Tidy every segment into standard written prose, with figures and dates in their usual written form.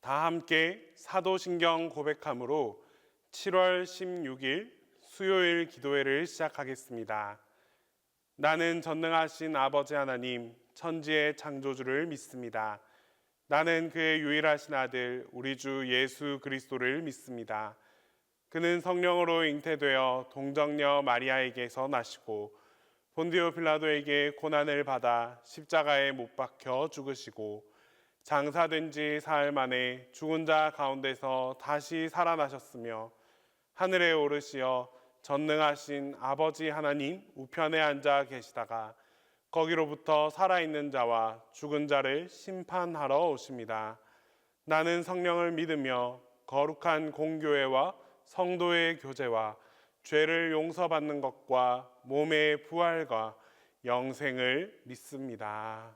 다 함께 사도신경 고백함으로 7월 16일 수요일 기도회를 시작하겠습니다. 나는 전능하신 아버지 하나님, 천지의 창조주를 믿습니다. 나는 그의 유일하신 아들, 우리 주 예수 그리스도를 믿습니다. 그는 성령으로 잉태되어 동정녀 마리아에게서 나시고 본디오 빌라도에게 고난을 받아 십자가에 못 박혀 죽으시고 장사된 지 사흘 만에 죽은 자 가운데서 다시 살아나셨으며 하늘에 오르시어 전능하신 아버지 하나님 우편에 앉아 계시다가 거기로부터 살아있는 자와 죽은 자를 심판하러 오십니다. 나는 성령을 믿으며 거룩한 공교회와 성도의 교제와 죄를 용서받는 것과 몸의 부활과 영생을 믿습니다.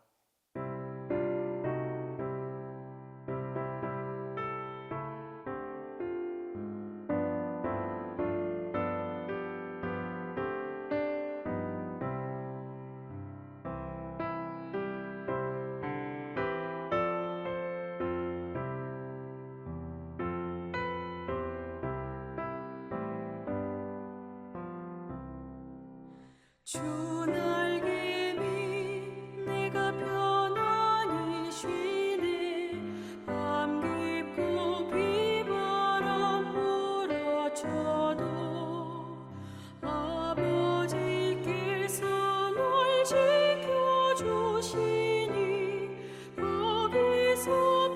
주 날개 밑 내가 편안히 쉬네. 밤 깊고 비바람 몰아쳐도 아버지께서 널 지켜주시니 거기서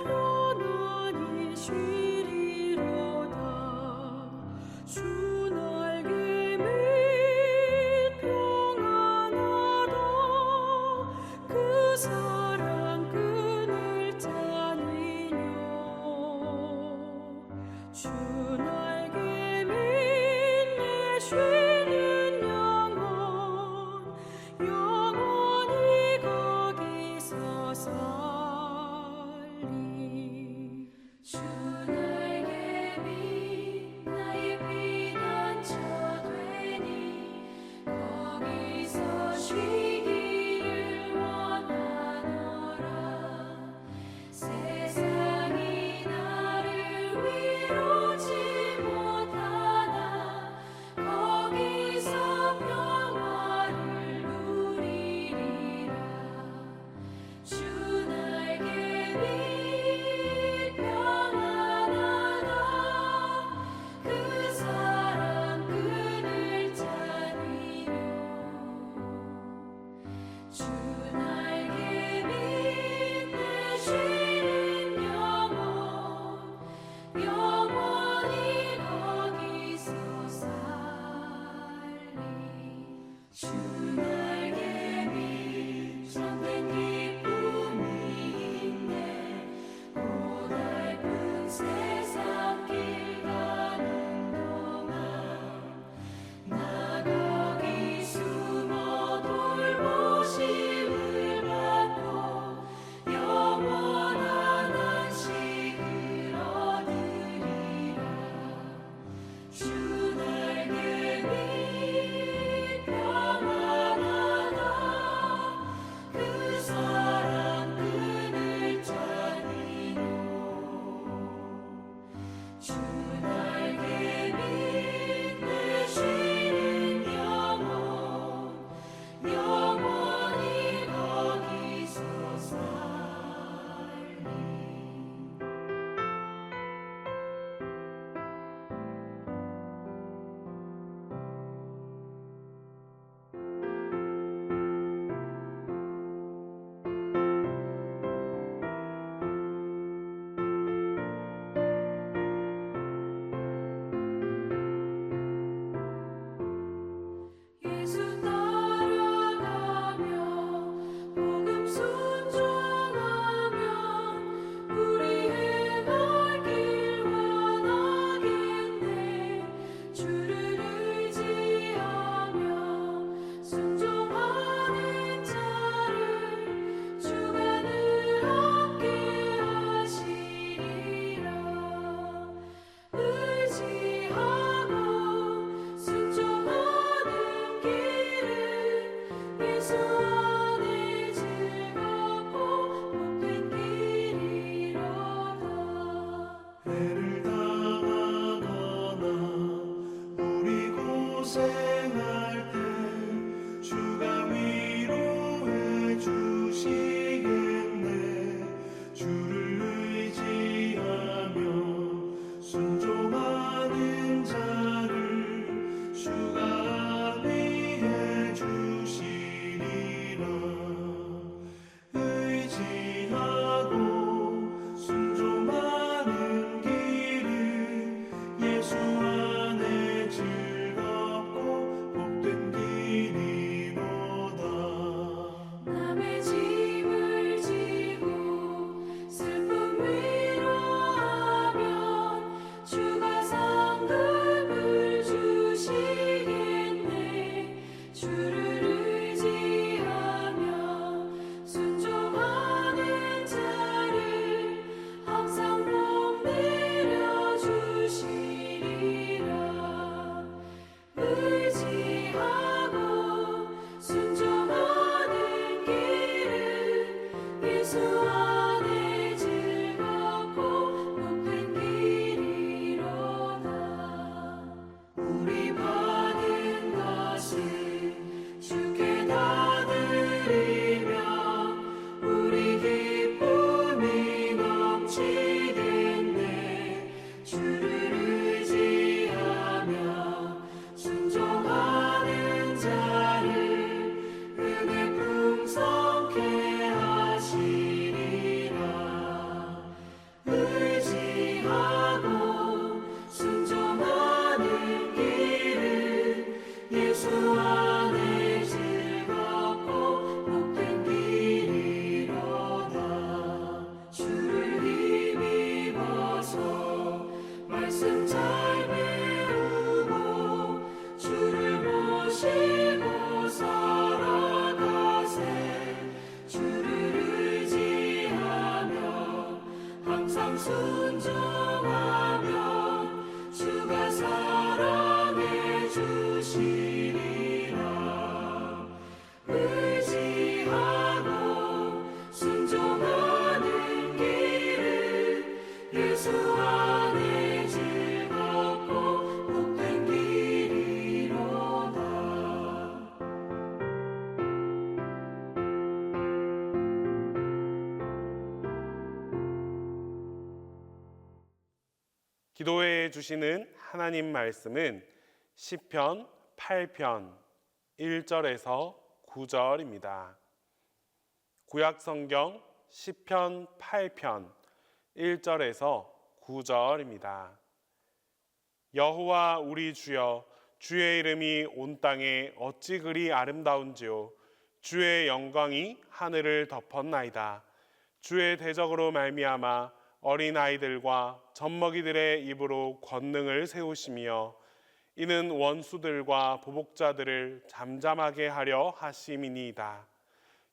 편안히 쉬리로다. 주 날개 밑 그 사랑 끈을 짜니뇨. 주 날개 밑에 쉬는 영원히 거기서 살리. 주 날개 밑 나의 피난처 되니 거기서 쉬기를 원하노라. 세상이 나를 위로치 못하나 거기서 평화를 누리리라. 주 날개 밑 평안하다. 그 사랑 끈을 짜니뇨. 주 날개 밑에 쉬는 영원히 거기서 살리. 주 날개 밑 참된 기쁨이 있네. 고달픈 세상 길 가는 동안 나 거기 숨어 돌보심을 받고 영원한 안식을 얻으리라. 주 날개 밑 평안하다. 그 사랑 끈을 짜니뇨. 주 날개 밑에 쉬는 영원히 거기서 살리. 순종하면 주가 사랑해 주시리라. 의지하고 순종하는 길은 예수 안에 즐겁고 복된 길이로다. 기도해 주시는 하나님 말씀은 시편 8편 1절에서 9절입니다. 구약 성경 시편 8편 1절에서 9절입니다. 여호와 우리 주여, 주의 이름이 온 땅에 어찌 그리 아름다운지요. 주의 영광이 하늘을 덮었나이다. 주의 대적으로 말미암아 어린 아이들과 젖먹이들의 입으로 권능을 세우시며 이는 원수들과 보복자들을 잠잠하게 하려 하심이니이다.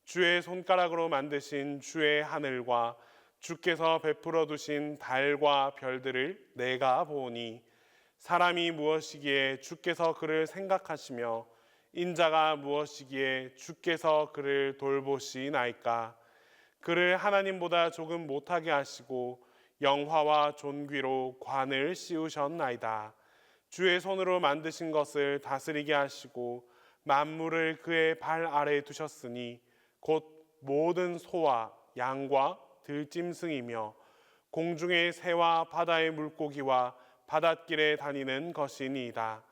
주의 손가락으로 만드신 주의 하늘과 주께서 베풀어 두신 달과 별들을 내가 보니 사람이 무엇이기에 주께서 그를 생각하시며 인자가 무엇이기에 주께서 그를 돌보시나이까. 그를 하나님보다 조금 못하게 하시고 영화와 존귀로 관을 씌우셨나이다. 주의 손으로 만드신 것을 다스리게 하시고 만물을 그의 발 아래에 두셨으니 곧 모든 소와 양과 들짐승이며 공중의 새와 바다의 물고기와 바닷길에 다니는 것이니이다.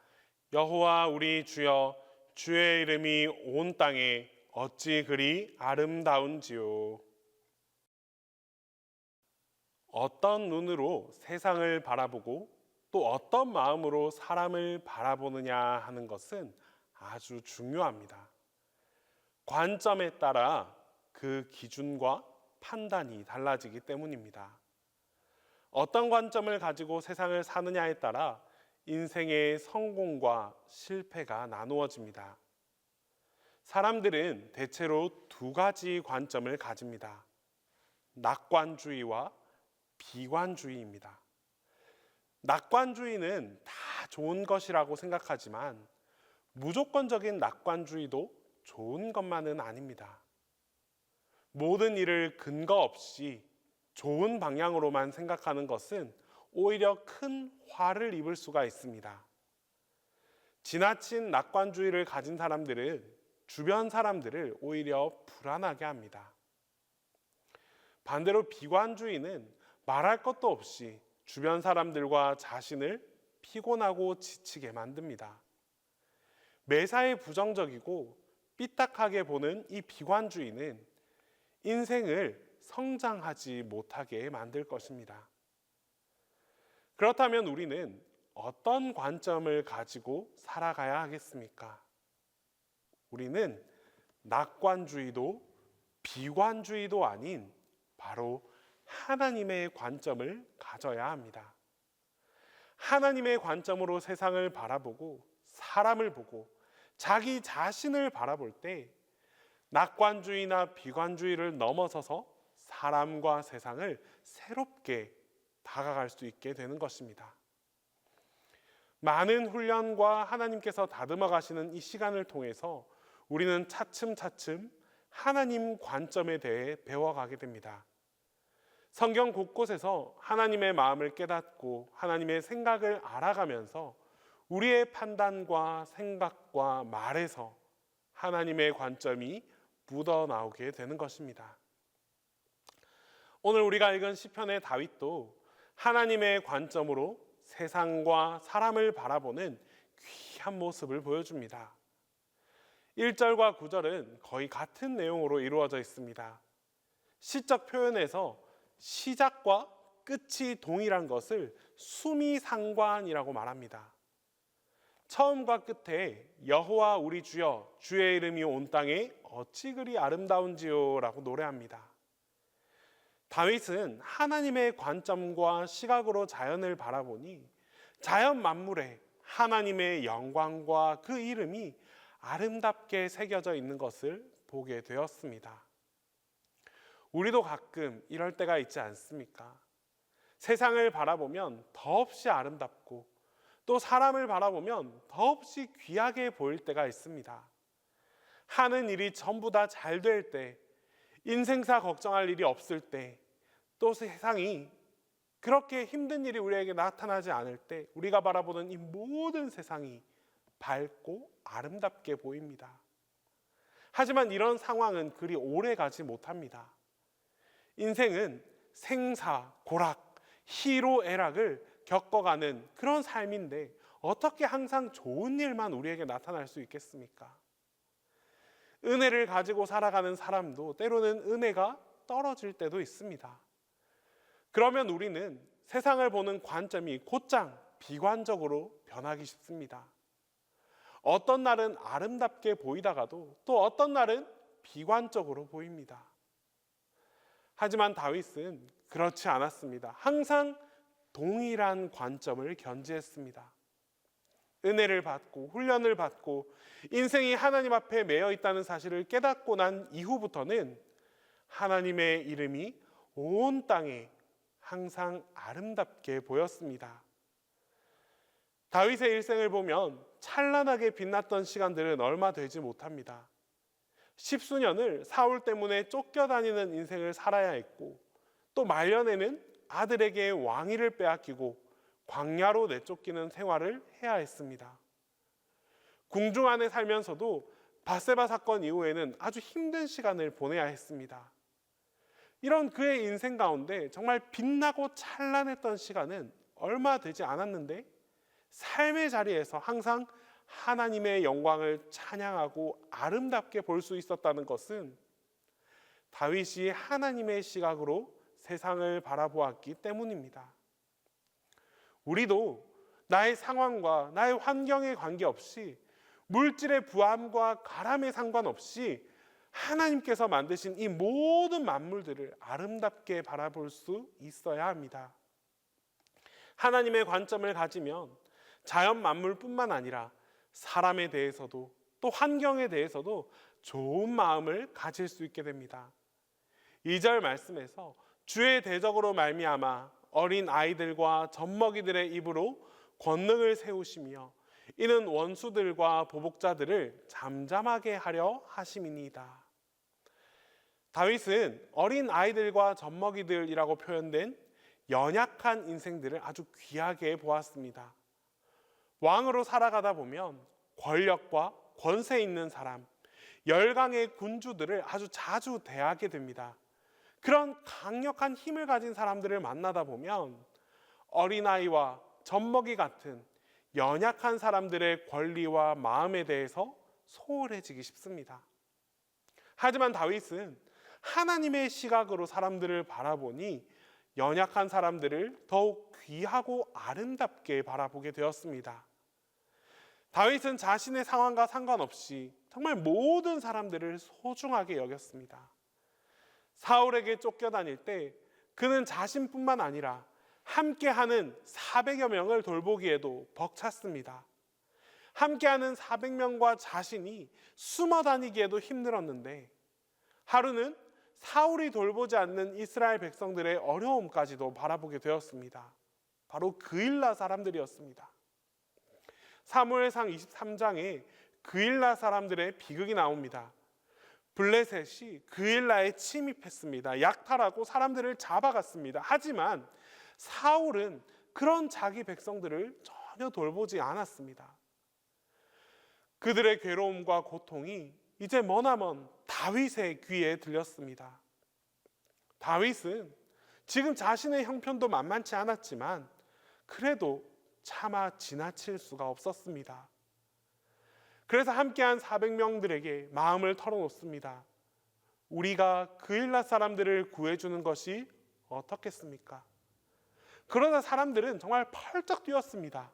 여호와 우리 주여, 주의 이름이 온 땅에 어찌 그리 아름다운지요. 어떤 눈으로 세상을 바라보고 또 어떤 마음으로 사람을 바라보느냐 하는 것은 아주 중요합니다. 관점에 따라 그 기준과 판단이 달라지기 때문입니다. 어떤 관점을 가지고 세상을 사느냐에 따라 인생의 성공과 실패가 나누어집니다. 사람들은 대체로 두 가지 관점을 가집니다. 낙관주의와 비관주의입니다. 낙관주의는 다 좋은 것이라고 생각하지만 무조건적인 낙관주의도 좋은 것만은 아닙니다. 모든 일을 근거 없이 좋은 방향으로만 생각하는 것은 오히려 큰 화를 입을 수가 있습니다. 지나친 낙관주의를 가진 사람들은 주변 사람들을 오히려 불안하게 합니다. 반대로 비관주의는 말할 것도 없이 주변 사람들과 자신을 피곤하고 지치게 만듭니다. 매사에 부정적이고 삐딱하게 보는 이 비관주의는 인생을 성장하지 못하게 만들 것입니다. 그렇다면 우리는 어떤 관점을 가지고 살아가야 하겠습니까? 우리는 낙관주의도 비관주의도 아닌 바로 하나님의 관점을 가져야 합니다. 하나님의 관점으로 세상을 바라보고 사람을 보고 자기 자신을 바라볼 때 낙관주의나 비관주의를 넘어서서 사람과 세상을 새롭게 다가갈 수 있게 되는 것입니다. 많은 훈련과 하나님께서 다듬어 가시는 이 시간을 통해서 우리는 차츰차츰 하나님 관점에 대해 배워가게 됩니다. 성경 곳곳에서 하나님의 마음을 깨닫고 하나님의 생각을 알아가면서 우리의 판단과 생각과 말에서 하나님의 관점이 묻어나오게 되는 것입니다. 오늘 우리가 읽은 시편의 다윗도 하나님의 관점으로 세상과 사람을 바라보는 귀한 모습을 보여줍니다. 1절과 9절은 거의 같은 내용으로 이루어져 있습니다. 시적 표현에서 시작과 끝이 동일한 것을 수미상관이라고 말합니다. 처음과 끝에 여호와 우리 주여, 주의 이름이 온 땅에 어찌 그리 아름다운지요 라고 노래합니다. 다윗은 하나님의 관점과 시각으로 자연을 바라보니 자연 만물에 하나님의 영광과 그 이름이 아름답게 새겨져 있는 것을 보게 되었습니다. 우리도 가끔 이럴 때가 있지 않습니까? 세상을 바라보면 더없이 아름답고 또 사람을 바라보면 더없이 귀하게 보일 때가 있습니다. 하는 일이 전부 다 잘 될 때, 인생사 걱정할 일이 없을 때, 또 세상이 그렇게 힘든 일이 우리에게 나타나지 않을 때 우리가 바라보는 이 모든 세상이 밝고 아름답게 보입니다. 하지만 이런 상황은 그리 오래 가지 못합니다. 인생은 생사, 고락, 희로애락을 겪어가는 그런 삶인데 어떻게 항상 좋은 일만 우리에게 나타날 수 있겠습니까? 은혜를 가지고 살아가는 사람도 때로는 은혜가 떨어질 때도 있습니다. 그러면 우리는 세상을 보는 관점이 곧장 비관적으로 변하기 쉽습니다. 어떤 날은 아름답게 보이다가도 또 어떤 날은 비관적으로 보입니다. 하지만 다윗은 그렇지 않았습니다. 항상 동일한 관점을 견지했습니다. 은혜를 받고 훈련을 받고 인생이 하나님 앞에 매여 있다는 사실을 깨닫고 난 이후부터는 하나님의 이름이 온 땅에 항상 아름답게 보였습니다. 다윗의 일생을 보면 찬란하게 빛났던 시간들은 얼마 되지 못합니다. 10수년을 사울 때문에 쫓겨다니는 인생을 살아야 했고 또 말년에는 아들에게 왕위를 빼앗기고 광야로 내쫓기는 생활을 해야 했습니다. 궁중 안에 살면서도 밧세바 사건 이후에는 아주 힘든 시간을 보내야 했습니다. 이런 그의 인생 가운데 정말 빛나고 찬란했던 시간은 얼마 되지 않았는데 삶의 자리에서 항상 하나님의 영광을 찬양하고 아름답게 볼 수 있었다는 것은 다윗이 하나님의 시각으로 세상을 바라보았기 때문입니다. 우리도 나의 상황과 나의 환경에 관계없이 물질의 부함과 가람에 상관없이 하나님께서 만드신 이 모든 만물들을 아름답게 바라볼 수 있어야 합니다. 하나님의 관점을 가지면 자연 만물뿐만 아니라 사람에 대해서도 또 환경에 대해서도 좋은 마음을 가질 수 있게 됩니다. 2절 말씀에서 주의 대적으로 말미암아 어린 아이들과 젖먹이들의 입으로 권능을 세우시며 이는 원수들과 보복자들을 잠잠하게 하려 하심이니이다. 다윗은 어린 아이들과 젖먹이들이라고 표현된 연약한 인생들을 아주 귀하게 보았습니다. 왕으로 살아가다 보면 권력과 권세 있는 사람, 열강의 군주들을 아주 자주 대하게 됩니다. 그런 강력한 힘을 가진 사람들을 만나다 보면 어린아이와 젖먹이 같은 연약한 사람들의 권리와 마음에 대해서 소홀해지기 쉽습니다. 하지만 다윗은 하나님의 시각으로 사람들을 바라보니 연약한 사람들을 더욱 귀하고 아름답게 바라보게 되었습니다. 다윗은 자신의 상황과 상관없이 정말 모든 사람들을 소중하게 여겼습니다. 사울에게 쫓겨다닐 때 그는 자신뿐만 아니라 함께하는 400여 명을 돌보기에도 벅찼습니다. 함께하는 400명과 자신이 숨어 다니기에도 힘들었는데 하루는 사울이 돌보지 않는 이스라엘 백성들의 어려움까지도 바라보게 되었습니다. 바로 그일라 사람들이었습니다. 사무엘상 23장에 그일라 사람들의 비극이 나옵니다. 블레셋이 그일라에 침입했습니다. 약탈하고 사람들을 잡아갔습니다. 하지만 사울은 그런 자기 백성들을 전혀 돌보지 않았습니다. 그들의 괴로움과 고통이 이제 머나먼 다윗의 귀에 들렸습니다. 다윗은 지금 자신의 형편도 만만치 않았지만 그래도 차마 지나칠 수가 없었습니다. 그래서 함께한 400명들에게 마음을 털어놓습니다. 우리가 그일라 사람들을 구해주는 것이 어떻겠습니까? 그러자 사람들은 정말 펄쩍 뛰었습니다.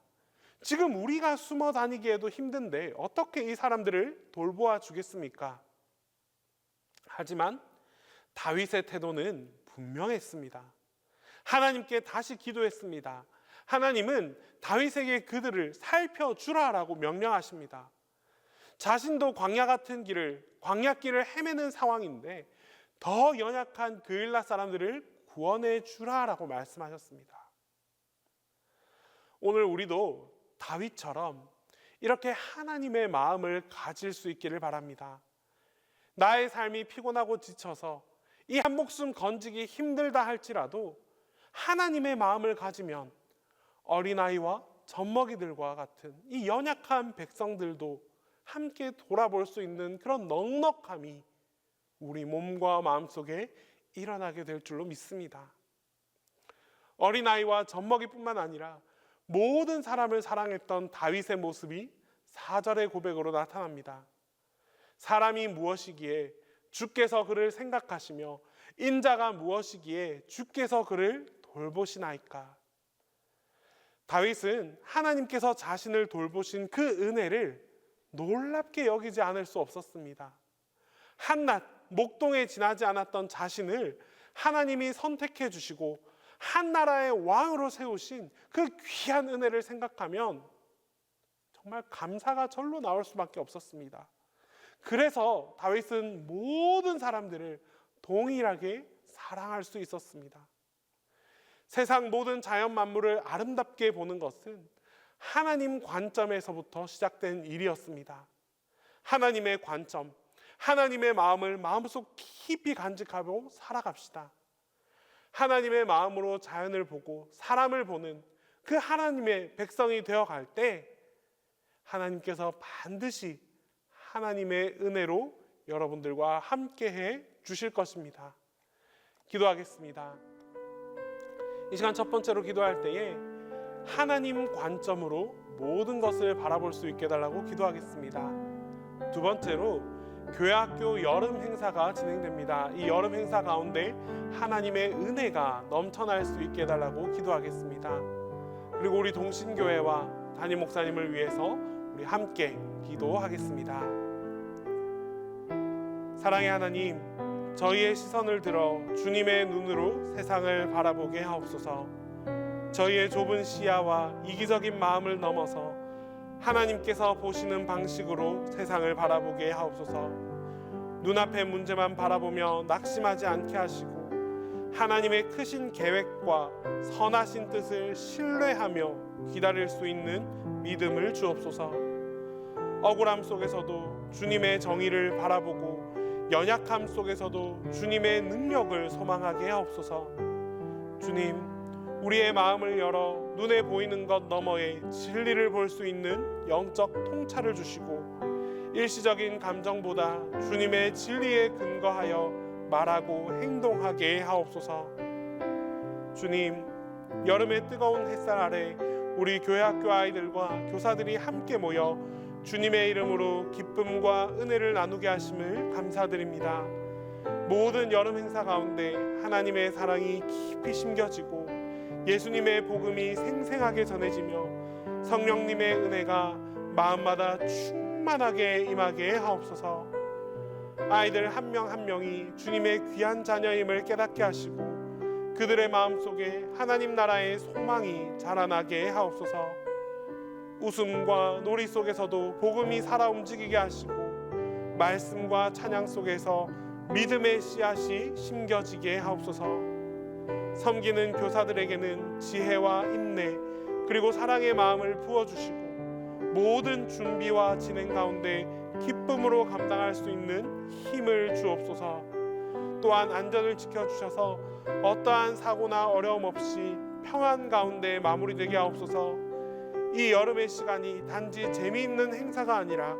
지금 우리가 숨어 다니기에도 힘든데 어떻게 이 사람들을 돌보아 주겠습니까? 하지만 다윗의 태도는 분명했습니다. 하나님께 다시 기도했습니다. 하나님은 다윗에게 그들을 살펴주라라고 명령하십니다. 자신도 광야길을 헤매는 상황인데 더 연약한 그일라 사람들을 구원해 주라라고 말씀하셨습니다. 오늘 우리도 다윗처럼 이렇게 하나님의 마음을 가질 수 있기를 바랍니다. 나의 삶이 피곤하고 지쳐서 이 한 목숨 건지기 힘들다 할지라도 하나님의 마음을 가지면 어린아이와 젖먹이들과 같은 이 연약한 백성들도 함께 돌아볼 수 있는 그런 넉넉함이 우리 몸과 마음속에 일어나게 될 줄로 믿습니다. 어린아이와 젖먹이뿐만 아니라 모든 사람을 사랑했던 다윗의 모습이 4절의 고백으로 나타납니다. 사람이 무엇이기에 주께서 그를 생각하시며 인자가 무엇이기에 주께서 그를 돌보시나이까. 다윗은 하나님께서 자신을 돌보신 그 은혜를 놀랍게 여기지 않을 수 없었습니다. 한낱 목동에 지나지 않았던 자신을 하나님이 선택해 주시고 한 나라의 왕으로 세우신 그 귀한 은혜를 생각하면 정말 감사가 절로 나올 수밖에 없었습니다. 그래서 다윗은 모든 사람들을 동일하게 사랑할 수 있었습니다. 세상 모든 자연 만물을 아름답게 보는 것은 하나님 관점에서부터 시작된 일이었습니다. 하나님의 관점, 하나님의 마음을 마음속 깊이 간직하고 살아갑시다. 하나님의 마음으로 자연을 보고 사람을 보는 그 하나님의 백성이 되어갈 때 하나님께서 반드시 하나님의 은혜로 여러분들과 함께해 주실 것입니다. 기도하겠습니다. 이 시간 첫 번째로 기도할 때에 하나님 관점으로 모든 것을 바라볼 수 있게 해달라고 기도하겠습니다. 두 번째로 교회학교 여름 행사가 진행됩니다. 이 여름 행사 가운데 하나님의 은혜가 넘쳐날 수 있게 해달라고 기도하겠습니다. 그리고 우리 동신교회와 담임 목사님을 위해서 우리 함께 기도하겠습니다. 사랑의 하나님, 저희의 시선을 들어 주님의 눈으로 세상을 바라보게 하옵소서. 저희의 좁은 시야와 이기적인 마음을 넘어서 하나님께서 보시는 방식으로 세상을 바라보게 하옵소서. 눈앞의 문제만 바라보며 낙심하지 않게 하시고 하나님의 크신 계획과 선하신 뜻을 신뢰하며 기다릴 수 있는 믿음을 주옵소서. 억울함 속에서도 주님의 정의를 바라보고 연약함 속에서도 주님의 능력을 소망하게 하옵소서. 주님, 우리의 마음을 열어 눈에 보이는 것 너머에 진리를 볼 수 있는 영적 통찰을 주시고 일시적인 감정보다 주님의 진리에 근거하여 말하고 행동하게 하옵소서. 주님, 여름의 뜨거운 햇살 아래 우리 교회학교 아이들과 교사들이 함께 모여 주님의 이름으로 기쁨과 은혜를 나누게 하심을 감사드립니다. 모든 여름 행사 가운데 하나님의 사랑이 깊이 심겨지고 예수님의 복음이 생생하게 전해지며 성령님의 은혜가 마음마다 충만하게 임하게 하옵소서. 아이들 한 명 한 명이 주님의 귀한 자녀임을 깨닫게 하시고 그들의 마음속에 하나님 나라의 소망이 자라나게 하옵소서. 웃음과 놀이 속에서도 복음이 살아 움직이게 하시고 말씀과 찬양 속에서 믿음의 씨앗이 심겨지게 하옵소서. 섬기는 교사들에게는 지혜와 인내 그리고 사랑의 마음을 부어주시고 모든 준비와 진행 가운데 기쁨으로 감당할 수 있는 힘을 주옵소서. 또한 안전을 지켜주셔서 어떠한 사고나 어려움 없이 평안 가운데 마무리되게 하옵소서. 이 여름의 시간이 단지 재미있는 행사가 아니라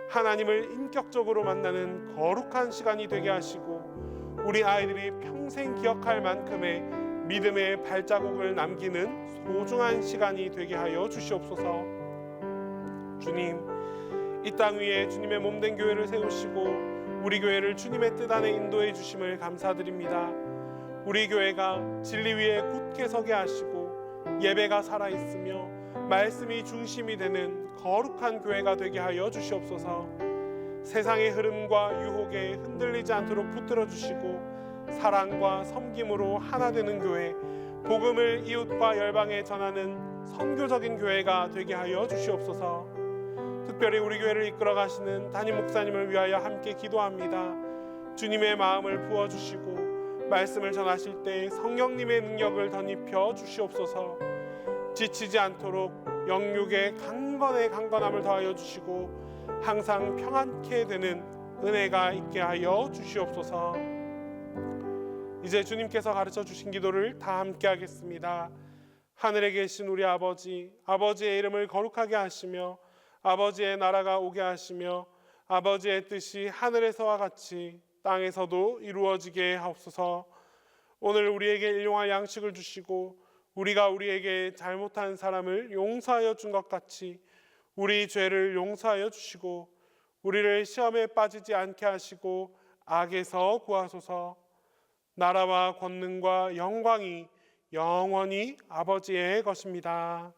하나님을 인격적으로 만나는 거룩한 시간이 되게 하시고 우리 아이들이 평생 기억할 만큼의 믿음의 발자국을 남기는 소중한 시간이 되게 하여 주시옵소서. 주님, 이 땅 위에 주님의 몸된 교회를 세우시고 우리 교회를 주님의 뜻 안에 인도해 주심을 감사드립니다. 우리 교회가 진리 위에 굳게 서게 하시고 예배가 살아있으며 말씀이 중심이 되는 거룩한 교회가 되게 하여 주시옵소서. 세상의 흐름과 유혹에 흔들리지 않도록 붙들어 주시고 사랑과 섬김으로 하나 되는 교회, 복음을 이웃과 열방에 전하는 선교적인 교회가 되게 하여 주시옵소서. 특별히 우리 교회를 이끌어 가시는 담임 목사님을 위하여 함께 기도합니다. 주님의 마음을 부어주시고 말씀을 전하실 때 성령님의 능력을 덧입혀 주시옵소서. 지치지 않도록 영육의 강건함을 더하여 주시고 항상 평안케 되는 은혜가 있게 하여 주시옵소서. 이제 주님께서 가르쳐 주신 기도를 다 함께 하겠습니다. 하늘에 계신 우리 아버지, 아버지의 이름을 거룩하게 하시며 아버지의 나라가 오게 하시며 아버지의 뜻이 하늘에서와 같이 땅에서도 이루어지게 하옵소서. 오늘 우리에게 일용할 양식을 주시고 우리가 우리에게 잘못한 사람을 용서하여 준 것 같이 우리 죄를 용서하여 주시고 우리를 시험에 빠지지 않게 하시고 악에서 구하소서. 나라와 권능과 영광이 영원히 아버지의 것입니다.